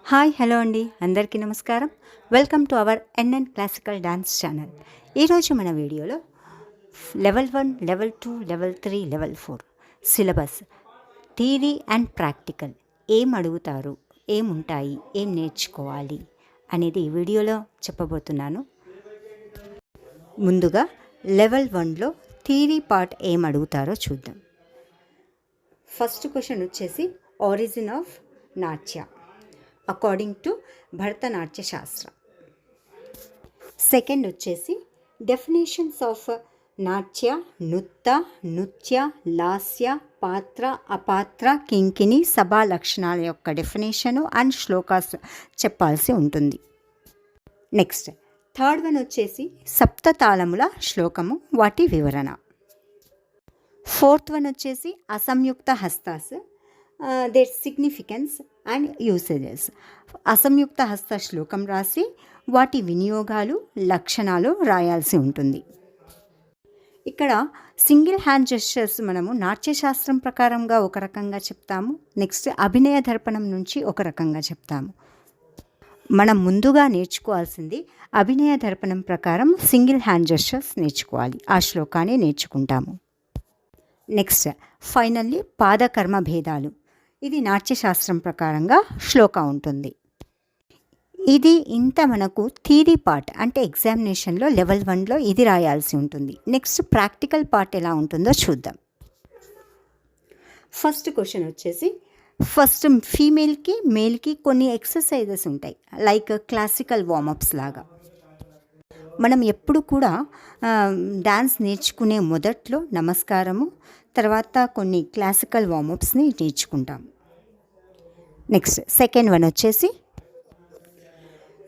Hi hello అండి, అందరికీ నమస్కారం. Welcome to our NN classical dance channel. ఈరోజు మన వీడియోలో level 1, level 2, level 3, level 4 syllabus theory and practical ఏం అడుగుతారు, ఏముంటాయి, ఏం నేర్చుకోవాలి అనేది ఈ వీడియోలో చెప్పబోతున్నాను. ముందుగా లెవెల్ 1లో థియరీ పార్ట్ ఏం అడుగుతారో చూద్దాం. ఫస్ట్ క్వశ్చన్ వచ్చేసి ఆరిజిన్ ఆఫ్ నాట్య అకార్డింగ్ టు భరతనాట్య శాస్త్ర. సెకండ్ వచ్చేసి డెఫినేషన్స్ ఆఫ్ నాట్య, నృత్య, లాస్య, పాత్ర, అపాత్ర, కింకిణి, సభా లక్షణాల యొక్క డెఫినేషను అండ్ శ్లోకాస్ చెప్పాల్సి ఉంటుంది. నెక్స్ట్ థర్డ్ వన్ వచ్చేసి సప్తతాళముల శ్లోకము, వాటి వివరణ. ఫోర్త్ వన్ వచ్చేసి అసంయుక్త హస్తాస్, దేర్ సిగ్నిఫికెన్స్ అండ్ యూసేజెస్. అసంయుక్త హస్త శ్లోకం రాసి వాటి వినియోగాలు, లక్షణాలు రాయాల్సి ఉంటుంది. ఇక్కడ సింగిల్ హ్యాండ్ జెస్చర్స్ మనము నాట్యశాస్త్రం ప్రకారంగా ఒక రకంగా చెప్తాము, నెక్స్ట్ అభినయ దర్పణం నుంచి ఒక రకంగా చెప్తాము. మనం ముందుగా నేర్చుకోవాల్సింది అభినయ దర్పణం ప్రకారం సింగిల్ హ్యాండ్ జెస్చర్స్ నేర్చుకోవాలి, ఆ శ్లోకాన్ని నేర్చుకుంటాము. నెక్స్ట్ ఫైనల్లీ పాదకర్మ భేదాలు, ఇది నాట్యశాస్త్రం ప్రకారంగా శ్లోక ఉంటుంది. ఇది ఇంత మనకు థియరీ పార్ట్, అంటే ఎగ్జామినేషన్లో లెవెల్ 1లో ఇది రాయాల్సి ఉంటుంది. నెక్స్ట్ ప్రాక్టికల్ పార్ట్ ఎలా ఉంటుందో చూద్దాం. ఫస్ట్ క్వశ్చన్ వచ్చేసి ఫస్ట్ ఫీమేల్కి మేల్కి కొన్ని ఎక్సర్సైజెస్ ఉంటాయి, లైక్ క్లాసికల్ వార్మప్స్ లాగా. మనం ఎప్పుడు కూడా డ్యాన్స్ నేర్చుకునే మొదట్లో నమస్కారము, తర్వాత కొన్ని క్లాసికల్ వార్మప్స్ని నేర్చుకుంటాము. నెక్స్ట్ సెకండ్ వన్ వచ్చేసి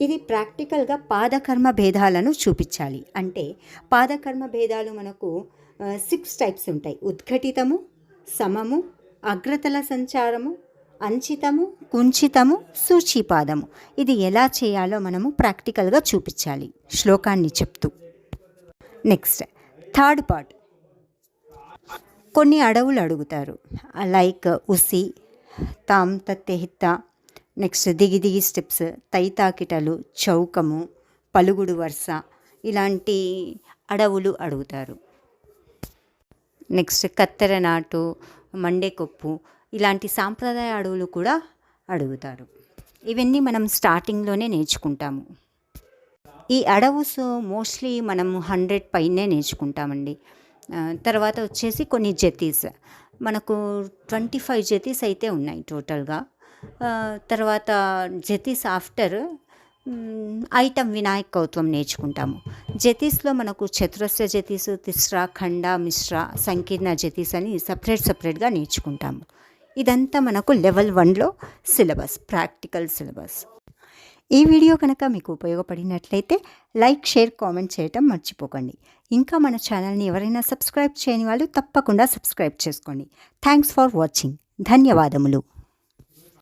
ఇది ప్రాక్టికల్గా పాదకర్మ భేదాలను చూపించాలి. అంటే పాదకర్మ భేదాలు మనకు 6 టైప్స్ ఉంటాయి. ఉద్ఘటితము, సమము, అగ్రతల సంచారము, అంచితము, కుంచితము, సూచీపాదము. ఇది ఎలా చేయాలో మనము ప్రాక్టికల్గా చూపించాలి శ్లోకాన్ని చెప్తూ. నెక్స్ట్ థర్డ్ పార్ట్ కొన్ని అడవులు అడుగుతారు, లైక్ ఉసి, తామ్ తత్తెహిత్త, నెక్స్ట్ దిగి దిగి స్టెప్స్, తైతాకిటలు, చౌకము, పలుగుడు వరుస, ఇలాంటి అడవులు అడుగుతారు. నెక్స్ట్ కత్తెర నాటు, మండేకొప్పు, ఇలాంటి సాంప్రదాయ అడవులు కూడా అడుగుతారు. ఇవన్నీ మనం స్టార్టింగ్లోనే నేర్చుకుంటాము. ఈ అడవుస్ మోస్ట్లీ మనము 100 పైనే నేర్చుకుంటామండి. తర్వాత వచ్చేసి కొన్ని జతీస్, మనకు 25 జతీస్ అయితే ఉన్నాయి టోటల్గా. తర్వాత జతీస్ ఆఫ్టర్ ఐటమ్ వినాయక కౌత్వం నేర్చుకుంటాము. జతీస్లో మనకు చతురస్ర జతీసు, తిస్ర, ఖండ, మిశ్ర, సంకీర్ణ జతీస్ అని సపరేట్గా నేర్చుకుంటాము. ఇదంతా మనకు లెవెల్ 1లో సిలబస్, ప్రాక్టికల్ సిలబస్. ఈ వీడియో కనుక మీకు ఉపయోగపడినట్లయితే లైక్, షేర్, కామెంట్ చేయటం మర్చిపోకండి. ఇంకా మన ఛానల్ని ఎవరైనా సబ్స్క్రైబ్ చేయని వాళ్ళు తప్పకుండా సబ్స్క్రైబ్ చేసుకోండి. Thanks for watching. ధన్యవాదములు.